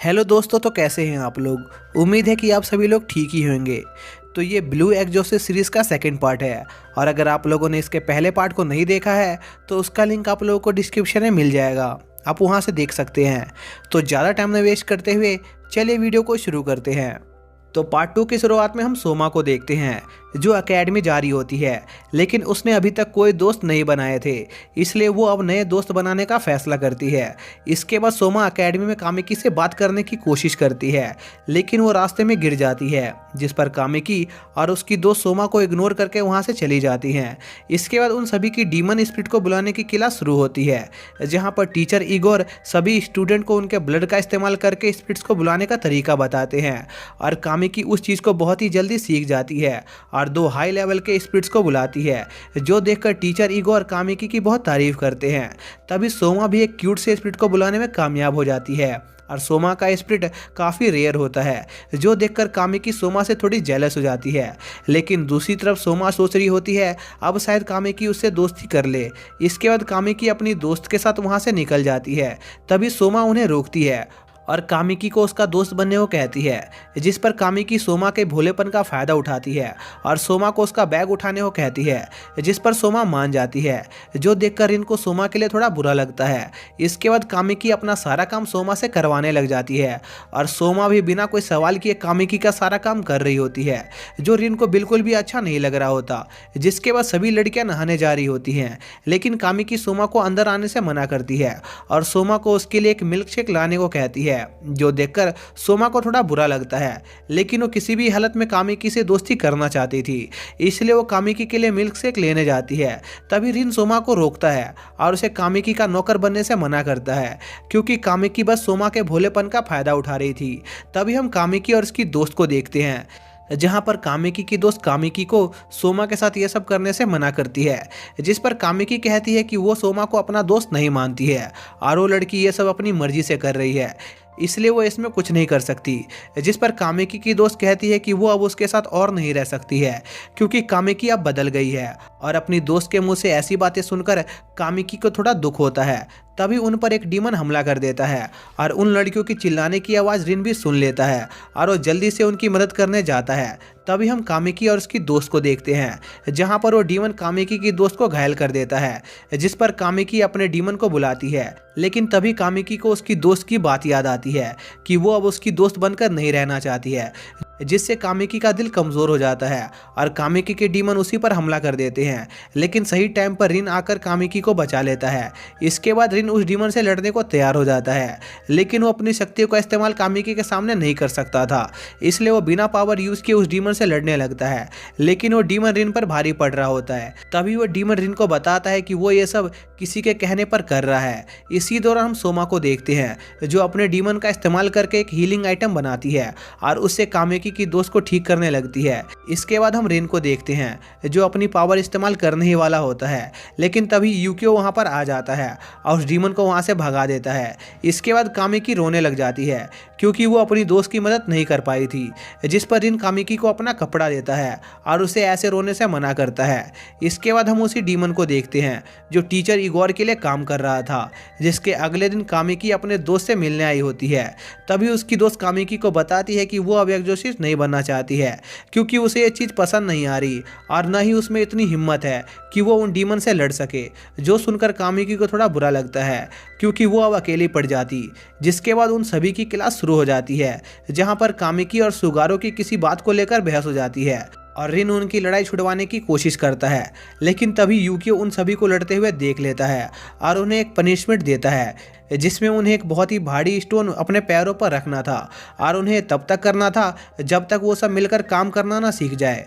Hello दोस्तों, तो कैसे हैं आप लोग। उम्मीद है कि आप सभी लोग ठीक ही होंगे। तो ये ब्लू एग्जॉस्ट सीरीज़ का सेकंड पार्ट है, और अगर आप लोगों ने इसके पहले पार्ट को नहीं देखा है तो उसका लिंक आप लोगों को डिस्क्रिप्शन में मिल जाएगा, आप वहां से देख सकते हैं। तो ज़्यादा टाइम न वेस्ट करते हुए चलिए वीडियो को शुरू करते हैं। तो पार्ट 2 की शुरुआत में हम सोमा को देखते हैं, जो एकेडमी जा रही होती है, लेकिन उसने अभी तक कोई दोस्त नहीं बनाए थे, इसलिए वो अब नए दोस्त बनाने का फैसला करती है। इसके बाद सोमा एकेडमी में कामिकी से बात करने की कोशिश करती है, लेकिन वो रास्ते में गिर जाती है, जिस पर कामिकी और उसकी दोस्त सोमा को इग्नोर करके वहाँ से चली जाती हैं। इसके बाद उन सभी की डीमन स्पिरिट को बुलाने की क्लास शुरू होती है, जहाँ पर टीचर इगोर सभी स्टूडेंट को उनके ब्लड का इस्तेमाल करके स्पिरिट्स को बुलाने का तरीका बताते हैं, और कामिकी उस चीज़ को बहुत ही जल्दी सीख जाती है और 2 हाई लेवल के स्पिरिट्स को बुलाती है, जो देखकर टीचर ईगो और कामिकी की बहुत तारीफ करते हैं। तभी सोमा भी एक क्यूट से स्पिरिट को बुलाने में कामयाब हो जाती है, और सोमा का स्पिरिट काफ़ी रेयर होता है, जो देखकर कामिकी सोमा से थोड़ी जेलस हो जाती है। लेकिन दूसरी तरफ सोमा सोच रही होती है अब शायद कामिकी उससे दोस्ती कर ले। इसके बाद कामिकी अपनी दोस्त के साथ वहाँ से निकल जाती है। तभी सोमा उन्हें रोकती है और कामिकी को उसका दोस्त बनने को कहती है, जिस पर कामिकी सोमा के भोलेपन का फ़ायदा उठाती है और सोमा को उसका बैग उठाने को कहती है, जिस पर सोमा मान जाती है, जो देखकर इनको सोमा के लिए थोड़ा बुरा लगता है। इसके बाद कामिकी अपना सारा काम सोमा से करवाने लग जाती है, और सोमा भी बिना कोई सवाल किए कामिकी का सारा काम कर रही होती है, जो रिन को बिल्कुल भी अच्छा नहीं लग रहा होता। जिसके बाद सभी लड़कियां नहाने जा रही होती हैं, लेकिन कामिकी सोमा को अंदर आने से मना करती है और सोमा को उसके लिए एक मिल्क शेक लाने को कहती है, जो देखकर सोमा को थोड़ा बुरा लगता है। लेकिन वो किसी भी हालत में कामिकी से दोस्ती करना चाहती थी, इसलिए वो कामिकी के लिए मिल्क शेक लेने जाती है। तभी रिन सोमा को रोकता है और उसे कामिकी का नौकर बनने से मना करता है, क्योंकि कामिकी बस सोमा के भोलेपन का फायदा उठा रही थी। तभी हम कामिकी और उसकी दोस्त को देखते हैं, जहां पर कामिकी की दोस्त कामिकी को सोमा के साथ ये सब करने से मना करती है, जिस पर कामिकी कहती है कि वो सोमा को अपना दोस्त नहीं मानती है और वो लड़की ये सब अपनी मर्जी से कर रही है, इसलिए वो इसमें कुछ नहीं कर सकती। जिस पर कामिकी की दोस्त कहती है कि वो अब उसके साथ और नहीं रह सकती है, क्योंकि कामिकी अब बदल गई है। और अपनी दोस्त के मुंह से ऐसी बातें सुनकर कामिकी को थोड़ा दुख होता है। तभी उन पर एक डीमन हमला कर देता है, और उन लड़कियों की चिल्लाने की आवाज़ रिन भी सुन लेता है और वो जल्दी से उनकी मदद करने जाता है। तभी हम कामिकी और उसकी दोस्त को देखते हैं, जहां पर वो डीमन कामिकी की दोस्त को घायल कर देता है, जिस पर कामिकी अपने डीमन को बुलाती है। लेकिन तभी कामिकी को उसकी दोस्त की बात याद आती है कि वो अब उसकी दोस्त बनकर नहीं रहना चाहती है, जिससे कामिकी का दिल कमज़ोर हो जाता है और कामिकी के डीमन उसी पर हमला कर देते हैं। लेकिन सही टाइम पर रिन आकर कामिकी को बचा लेता है। इसके बाद रिन उस डीमन से लड़ने को तैयार हो जाता है, लेकिन वो अपनी शक्तियों का इस्तेमाल कामिकी के सामने नहीं कर सकता था, इसलिए वो बिना पावर यूज़ किए उस डीमन से लड़ने लगता है। लेकिन वो डीमन रिन पर भारी पड़ रहा होता है। तभी वो डीमन रिन को बताता है कि वो ये सब किसी के कहने पर कर रहा है। इसी दौरान हम सोमा को देखते हैं, जो अपने डीमन का इस्तेमाल करके एक हीलिंग आइटम बनाती है और उससे कामिकी की दोस्त को ठीक करने लगती है। इसके बाद हम रेन को देखते हैं, जो अपनी पावर इस्तेमाल करने ही वाला होता है, लेकिन तभी यूकियो वहां पर आ जाता है और उस डीमन को वहां से भगा देता है। इसके बाद कामिकी रोने लग जाती है, क्योंकि वो अपनी दोस्त की मदद नहीं कर पाई थी, जिस पर रिन कामिकी को अपना कपड़ा देता है और उसे ऐसे रोने से मना करता है। इसके बाद हम उसी डीमन को देखते हैं, जो टीचर इगोर के लिए काम कर रहा था, जिसके अगले दिन कामिकी अपने दोस्त से मिलने आई होती है। तभी उसकी दोस्त कामिकी को बताती है कि वो अब एग्जॉर्सिस्ट नहीं बनना चाहती है, क्योंकि उसे ये चीज़ पसंद नहीं आ रही और न ही उसमें इतनी हिम्मत है कि वो उन डीमन से लड़ सके। जो सुनकर कामिकी को थोड़ा बुरा लगता है, क्योंकि वो अब अकेली पड़ जाती। जिसके बाद उन सभी की क्लास शुरू हो जाती है, जहाँ पर कामिकी और सुगारो की किसी बात को लेकर बहस हो जाती है और रिन उनकी लड़ाई छुड़वाने की कोशिश करता है। लेकिन तभी यूकियो उन सभी को लड़ते हुए देख लेता है और उन्हें एक पनिशमेंट देता है, जिसमें उन्हें एक बहुत ही भारी स्टोन अपने पैरों पर रखना था और उन्हें तब तक करना था जब तक वो सब मिलकर काम करना ना सीख जाए।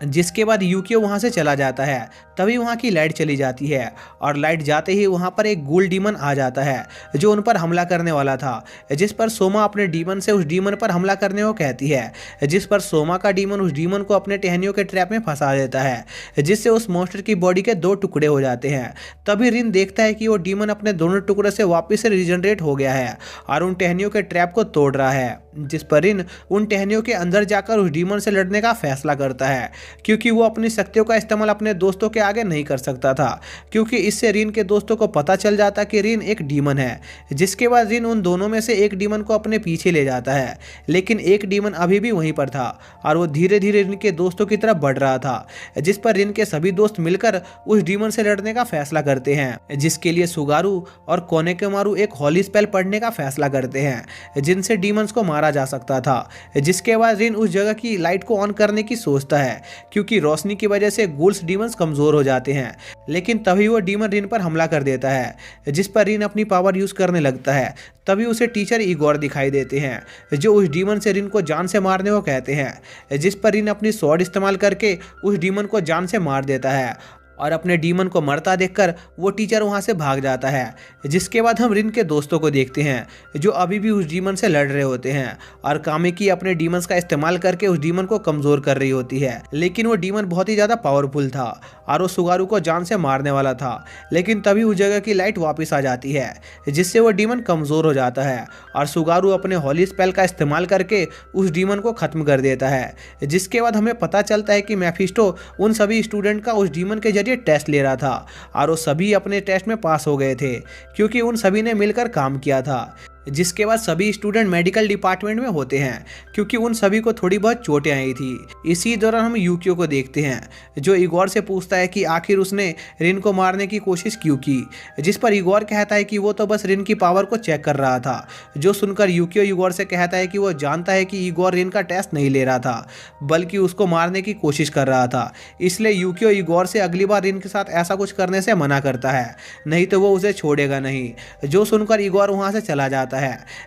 जिसके बाद यूकियो वहाँ से चला जाता है। तभी वहाँ की लाइट चली जाती है और लाइट जाते ही वहाँ पर एक गूल डीमन आ जाता है, जो उन पर हमला करने वाला था। जिस पर सोमा अपने डीमन से उस डीमन पर हमला करने को कहती है, जिस पर सोमा का डीमन उस डीमन को अपने टहनियों के ट्रैप में फंसा देता है, जिससे उस मॉन्स्टर की बॉडी के 2 टुकड़े हो जाते हैं। तभी रिन देखता है कि वो डीमन अपने दोनों टुकड़े से वापस से रिजनरेट हो गया है और उन टहनियों के ट्रैप को तोड़ रहा है। जिस पर रिन उन टहनियों के अंदर जाकर उस डीमन से लड़ने का फैसला करता है, क्योंकि वो अपनी शक्तियों का इस्तेमाल अपने दोस्तों के आगे नहीं कर सकता था, क्योंकि इससे रिन के दोस्तों को पता चल जाता कि रिन एक डीमन है। जिसके बाद रिन उन दोनों में से एक डीमन को अपने पीछे ले जाता है, लेकिन एक डीमन अभी भी वहीं पर था और वो धीरे धीरे रिन के दोस्तों की तरफ बढ़ रहा था। जिस पर रिन के सभी दोस्त मिलकर उस डीमन से लड़ने का फैसला करते हैं, जिसके लिए सुगारू और कोनेकेमारू एक होली स्पेल पढ़ने का फैसला करते हैं जिनसे डीमंस को मारा जा सकता था। जिसके बाद रिन उस जगह की लाइट को ऑन करने की सोचता है, क्योंकि रोशनी की वजह से गूल्स डीमंस कमजोर हो जाते हैं। लेकिन तभी वो डीमन रिन पर हमला कर देता है, जिस पर रिन अपनी पावर यूज करने लगता है। तभी उसे टीचर इगोर दिखाई देते हैं, जो उस डीमन से रिन को जान से मारने को कहते हैं। जिस पर रिन अपनी स्वॉर्ड इस्तेमाल करके उस डीमन को जान से मार देता है और अपने डीमन को मरता देखकर वो टीचर वहां से भाग जाता है। जिसके बाद हम रिन के दोस्तों को देखते हैं, जो अभी भी उस डीमन से लड़ रहे होते हैं और कामिकी अपने डीमंस का इस्तेमाल करके उस डीमन को कमजोर कर रही होती है। लेकिन वो डीमन बहुत ही ज़्यादा पावरफुल था और वो सुगारू को जान से मारने वाला था। लेकिन तभी उस जगह की लाइट वापस आ जाती है, जिससे वो डीमन कमज़ोर हो जाता है और सुगारू अपने होली स्पेल का इस्तेमाल करके उस डीमन को ख़त्म कर देता है। जिसके बाद हमें पता चलता है कि मेफिस्टो उन सभी स्टूडेंट का उस डीमन के जरिए टेस्ट ले रहा था और वो सभी अपने टेस्ट में पास हो गए थे, क्योंकि उन सभी ने मिलकर काम किया था। जिसके बाद सभी स्टूडेंट मेडिकल डिपार्टमेंट में होते हैं, क्योंकि उन सभी को थोड़ी बहुत चोटें आई थी। इसी दौरान हम यूकियो को देखते हैं, जो इगोर से पूछता है कि आखिर उसने रिन को मारने की कोशिश क्यों की। जिस पर इगोर कहता है कि वो तो बस रिन की पावर को चेक कर रहा था। जो सुनकर यूकियो इगोर से कहता है कि वो जानता है कि इगोर रिन का टेस्ट नहीं ले रहा था, बल्कि उसको मारने की कोशिश कर रहा था। इसलिए यूकियो इगोर से अगली बार रिन के साथ ऐसा कुछ करने से मना करता है, नहीं तो वो उसे छोड़ेगा नहीं। जो सुनकर इगोर वहाँ से चला जाता है।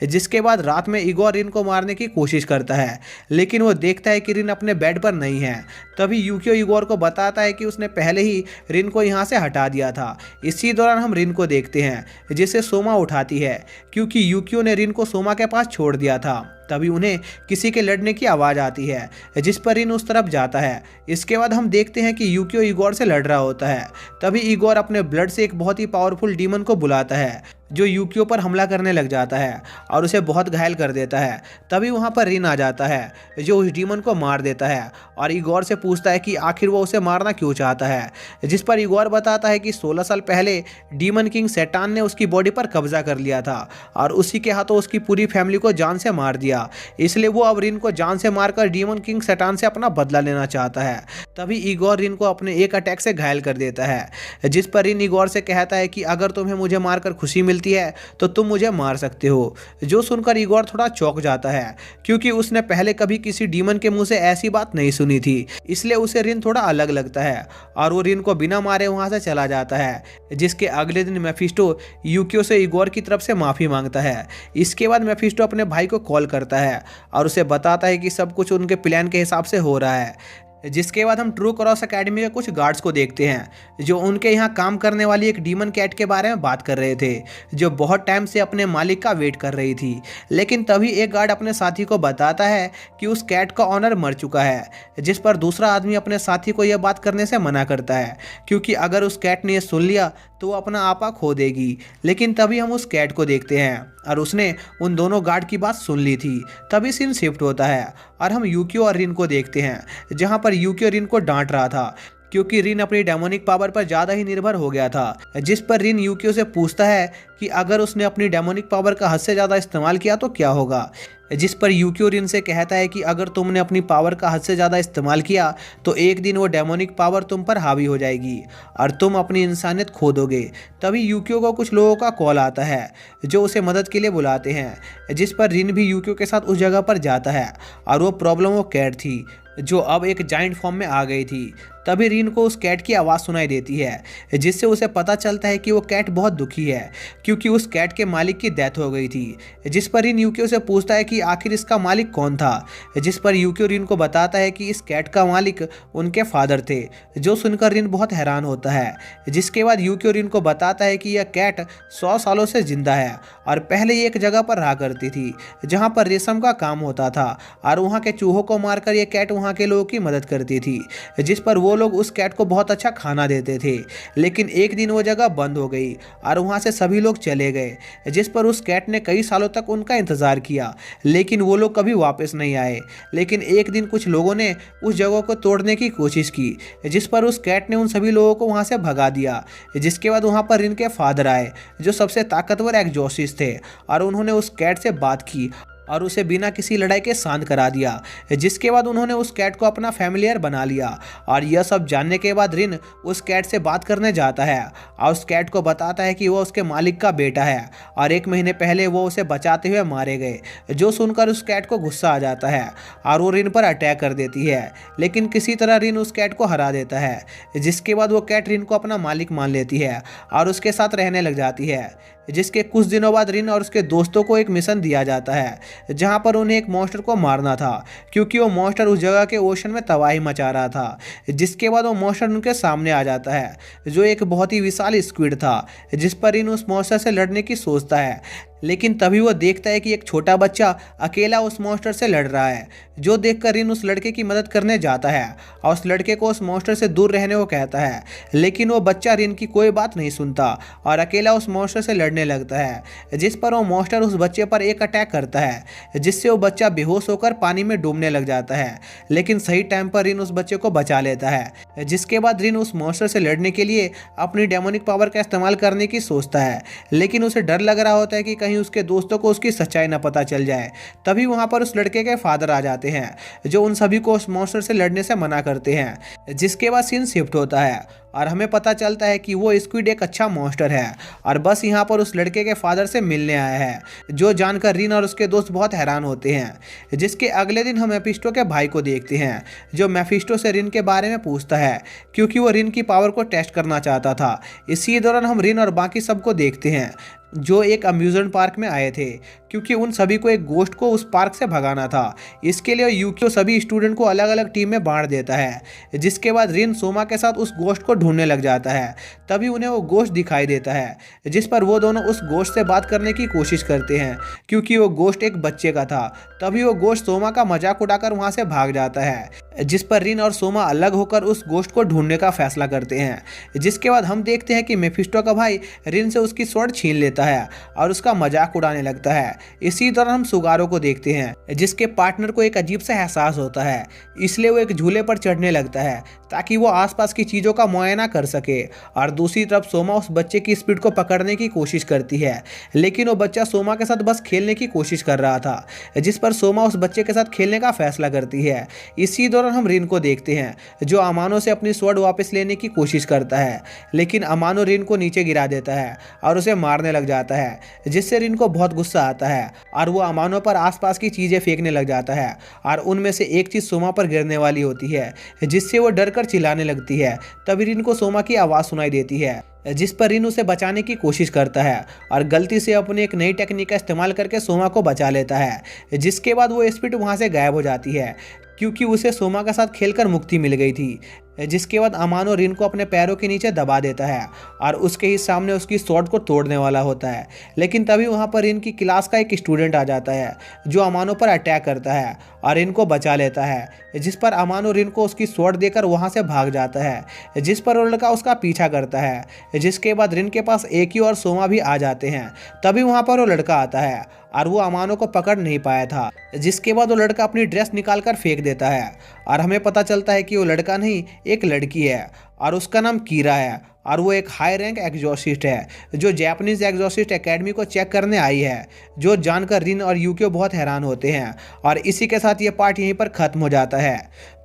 जिसके बाद रात में इगोर रिन को मारने की कोशिश करता है, लेकिन वो देखता है कि रिन अपने बेड पर नहीं है। तभी यूकियो इगोर को बताता है कि उसने पहले ही रिन को यहाँ से हटा दिया था। इसी दौरान हम रिन को देखते हैं, जिसे सोमा उठाती है, क्योंकि यूकियो ने रिन को सोमा के पास छोड़ दिया था। तभी उन्हें किसी के लड़ने की आवाज़ आती है, जिस पर रिन उस तरफ जाता है। इसके बाद हम देखते हैं कि यूकियो इगोर से लड़ रहा होता है। तभी इगोर अपने ब्लड से एक बहुत ही पावरफुल डीमन को बुलाता है, जो यूकियो पर हमला करने लग जाता है और उसे बहुत घायल कर देता है। तभी वहाँ पर रिन आ जाता है, जो उस डीमन को मार देता है और इगोर से पूछता है कि आखिर वो उसे मारना क्यों चाहता है। जिस पर इगोर बताता है कि 16 साल पहले डीमन किंग सैटान ने उसकी बॉडी पर कब्जा कर लिया था और उसी के हाथों उसकी पूरी फैमिली को जान से मार दिया। इसलिए वो अब रिन को जान से मारकर डीमन किंग सैटान से अपना बदला लेना चाहता है। तभी इगोर रिन को अपने एक अटैक से घायल कर देता है, जिस पर रिन इगोर से कहता है कि अगर तुम्हें मुझे मारकर खुशी मिलती है तो तुम मुझे मार सकते हो। जो सुनकर इगोर थोड़ा चौंक जाता है, क्योंकि उसने पहले कभी किसी डीमन के मुंह से ऐसी बात नहीं सुनी थी। इसलिए उसे रिन थोड़ा अलग लगता है और वो रिन को बिना मारे वहां से चला जाता है। जिसके अगले दिन मेफिस्टो यूकियो से इगोर की तरफ से माफी मांगता है। इसके बाद मेफिस्टो अपने भाई को कॉल करता है और उसे बताता है कि सब कुछ उनके प्लान के हिसाब से हो रहा है। जिसके बाद हम ट्रू क्रॉस एकेडमी के कुछ गार्ड्स को देखते हैं, जो उनके यहाँ काम करने वाली एक डीमन कैट के बारे में बात कर रहे थे, जो बहुत टाइम से अपने मालिक का वेट कर रही थी। लेकिन तभी एक गार्ड अपने साथी को बताता है कि उस कैट का ऑनर मर चुका है। जिस पर दूसरा आदमी अपने साथी को यह बात करने से मना करता है, क्योंकि अगर उस कैट ने यह सुन लिया तो वो अपना आपा खो देगी। लेकिन तभी हम उस कैट को देखते हैं और उसने उन दोनों गार्ड की बात सुन ली थी। तभी सीन शिफ्ट होता है और हम यूकियो और रिन को देखते हैं, जहां पर यूकियो रिन को डांट रहा था, क्योंकि रिन अपनी डेमोनिक पावर पर ज़्यादा ही निर्भर हो गया था। जिस पर रिन यूकियो से पूछता है कि अगर उसने अपनी डेमोनिक पावर का हद से ज़्यादा इस्तेमाल किया तो क्या होगा। जिस पर यूकियो रिन से कहता है कि अगर तुमने अपनी पावर का हद से ज़्यादा इस्तेमाल किया तो एक दिन वो डेमोनिक पावर तुम पर हावी हो जाएगी और तुम अपनी इंसानियत खो दोगे। तभी यूकियो को कुछ लोगों का कॉल आता है, जो उसे मदद के लिए बुलाते हैं। जिस पर रिन भी यूकियो के साथ उस जगह पर जाता है और वो प्रॉब्लम वो कैट थी, जो अब एक जाइंट फॉर्म में आ गई थी। तभी रिन को उस कैट की आवाज़ सुनाई देती है, जिससे उसे पता चलता है कि वो कैट बहुत दुखी है, क्योंकि उस कैट के मालिक की डेथ हो गई थी। जिस पर रिन यूकियो से पूछता है कि आखिर इसका मालिक कौन था। जिस पर यूकियो रिन को बताता है कि इस कैट का मालिक उनके फादर थे। जो सुनकर रिन बहुत हैरान होता है। जिसके बाद यूकियो रिन को बताता है कि यह कैट 100 सालों से जिंदा है और पहले ये एक जगह पर रहा करती थी, जहाँ पर रेशम का काम होता था और वहाँ के चूहों को मारकर यह कैट वहाँ के लोगों की मदद करती थी। जिस पर वो लोग उस कैट को बहुत अच्छा खाना देते थे। लेकिन एक दिन वो जगह बंद हो गई और वहाँ से सभी लोग चले गए, जिस पर उस कैट ने कई सालों तक उनका इंतज़ार किया, लेकिन वो लोग कभी वापस नहीं आए। लेकिन एक दिन कुछ लोगों ने उस जगह को तोड़ने की कोशिश की, जिस पर उस कैट ने उन सभी लोगों को वहाँ से भगा दिया। जिसके बाद वहाँ पर रिन के फादर आए, जो सबसे ताकतवर एग्जॉर्सिस्ट थे, और उन्होंने उस कैट से बात की और उसे बिना किसी लड़ाई के शांत करा दिया। जिसके बाद उन्होंने उस कैट को अपना फैमिलियर बना लिया। और यह सब जानने के बाद रिन उस कैट से बात करने जाता है और उस कैट को बताता है कि वो उसके मालिक का बेटा है और 1 महीने पहले वो उसे बचाते हुए मारे गए। जो सुनकर उस कैट को गुस्सा आ जाता है और वो रिन पर अटैक कर देती है, लेकिन किसी तरह रिन उस कैट को हरा देता है। जिसके बाद वो कैट रिन को अपना मालिक मान लेती है और उसके साथ रहने लग जाती है। जिसके कुछ दिनों बाद रिन और उसके दोस्तों को एक मिशन दिया जाता है, जहां पर उन्हें एक मॉन्स्टर को मारना था, क्योंकि वो मॉन्स्टर उस जगह के ओशन में तबाही मचा रहा था। जिसके बाद वो मॉन्स्टर उनके सामने आ जाता है, जो एक बहुत ही विशाल स्क्विड था, जिस पर रिन उस मॉन्स्टर से लड़ने की सोचता है। लेकिन तभी वो देखता है कि एक छोटा बच्चा अकेला उस मॉन्स्टर से लड़ रहा है। जो देखकर रिन उस लड़के की मदद करने जाता है और उस लड़के को उस मॉन्स्टर से दूर रहने को कहता है, लेकिन वो बच्चा रिन की कोई बात नहीं सुनता और अकेला उस मॉन्स्टर से लड़ने लगता है। जिस पर वो मॉन्स्टर उस बच्चे पर एक अटैक करता है, जिससे वो बच्चा बेहोश होकर पानी में डूबने लग जाता है। लेकिन सही टाइम पर रिन उस बच्चे को बचा लेता है। जिसके बाद रिन उस मॉन्स्टर से लड़ने के लिए अपनी डेमोनिक पावर का इस्तेमाल करने की सोचता है, लेकिन उसे डर लग रहा होता है कि कहीं उसके दोस्तों को उसकी सच्चाई न पता चल जाए। तभी वहां पर उस लड़के के फादर आ जाते हैं, जो उन सभी को उस मॉन्स्टर से लड़ने से मना करते हैं। जिसके बाद सीन शिफ्ट होता है और हमें पता चलता है कि वो स्क्विड एक अच्छा मॉन्स्टर है और बस यहाँ पर उस लड़के के फादर से मिलने आया है। जो जानकर रिन और उसके दोस्त बहुत हैरान होते हैं। जिसके अगले दिन हम मेफिस्टो के भाई को देखते हैं, जो मेफिस्टो से रिन के बारे में पूछता है, क्योंकि वो रिन की पावर को टेस्ट करना चाहता था। इसी दौरान हम रिन और बाकी सबको देखते हैं, जो एक अम्यूजमेंट पार्क में आए थे, क्योंकि उन सभी को एक गोश्त को उस पार्क से भगाना था। इसके लिए यूकियो सभी स्टूडेंट को अलग अलग टीम में बांट देता है। जिसके बाद रिन सोमा के साथ उस गोश्त को ढूंढने लग जाता है। तभी उन्हें वो गोश्त दिखाई देता है, जिस पर वो दोनों उस गोश्त से बात करने की कोशिश करते हैं, क्योंकि वो गोश्त एक बच्चे का था। तभी वो गोश्त सोमा का मजाक उड़ाकर वहां से भाग जाता है। जिस पर रिन और सोमा अलग होकर उस गोश्त को ढूंढने का फैसला करते हैं। जिसके बाद हम देखते हैं कि मेफिस्टो का भाई रिन से उसकी स्वॉर्ड छीन लेता है और उसका मजाक उड़ाने लगता है। इसी दौरान हम सुगारो को देखते हैं, जिसके पार्टनर को एक अजीब सा एहसास होता है, इसलिए वो एक झूले पर चढ़ने लगता है ताकि वो आसपास की चीज़ों का मुआयना कर सके। और दूसरी तरफ सोमा उस बच्चे की स्पीड को पकड़ने की कोशिश करती है, लेकिन वो बच्चा सोमा के साथ बस खेलने की कोशिश कर रहा था। जिस पर सोमा उस बच्चे के साथ खेलने का फैसला करती है। इसी दौरान हम रिन को देखते हैं, जो अमानो से अपनी स्वॉर्ड वापस लेने की कोशिश करता है, लेकिन अमानो रिन को नीचे गिरा देता है और उसे मारने लग जाता है, जिससे रिन को बहुत गुस्सा आता है और वो अमानो पर आसपास की चीज़ें फेंकने लग जाता है। और उनमें से एक चीज़ सोमा पर गिरने वाली होती है, जिससे वो डर कर चिल्लाने लगती है। तभी रिन को सोमा की आवाज़ सुनाई देती है, जिस पर रिन उसे बचाने की कोशिश करता है और गलती से अपनी एक नई टेक्निक का इस्तेमाल करके सोमा को बचा लेता है। जिसके बाद वो स्पिरिट वहाँ से गायब हो जाती है, क्योंकि उसे सोमा के साथ खेलकर मुक्ति मिल गई थी। जिसके बाद अमानो रिन को अपने पैरों के नीचे दबा देता है और उसके ही सामने उसकी स्वॉर्ड को तोड़ने वाला होता है। लेकिन तभी वहाँ पर रिन की क्लास का एक स्टूडेंट आ जाता है, जो अमानो पर अटैक करता है और रिन को बचा लेता है। जिस पर अमानो रिन को उसकी स्वॉर्ड देकर वहाँ से भाग जाता है, जिस पर वो लड़का उसका पीछा करता है। जिसके बाद रिन के पास एकी और सोमा भी आ जाते हैं। तभी वहाँ पर वो लड़का आता है और वो अमानो को पकड़ नहीं पाया था। जिसके बाद वो लड़का अपनी ड्रेस निकाल कर फेंक देता है और हमें पता चलता है कि वो लड़का नहीं, एक लड़की है और उसका नाम कीरा है और वो एक हाई रैंक एग्जॉर्सिस्ट है, जो जापानीज एग्जॉर्सिस्ट एकेडमी को चेक करने आई है। जो जानकर रिन और यूकियो बहुत हैरान होते हैं और इसी के साथ ये पार्ट यहीं पर ख़त्म हो जाता है।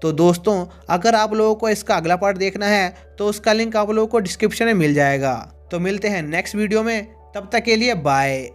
तो दोस्तों, अगर आप लोगों को इसका अगला पार्ट देखना है तो उसका लिंक आप लोगों को डिस्क्रिप्शन में मिल जाएगा। तो मिलते हैं नेक्स्ट वीडियो में, तब तक के लिए बाय।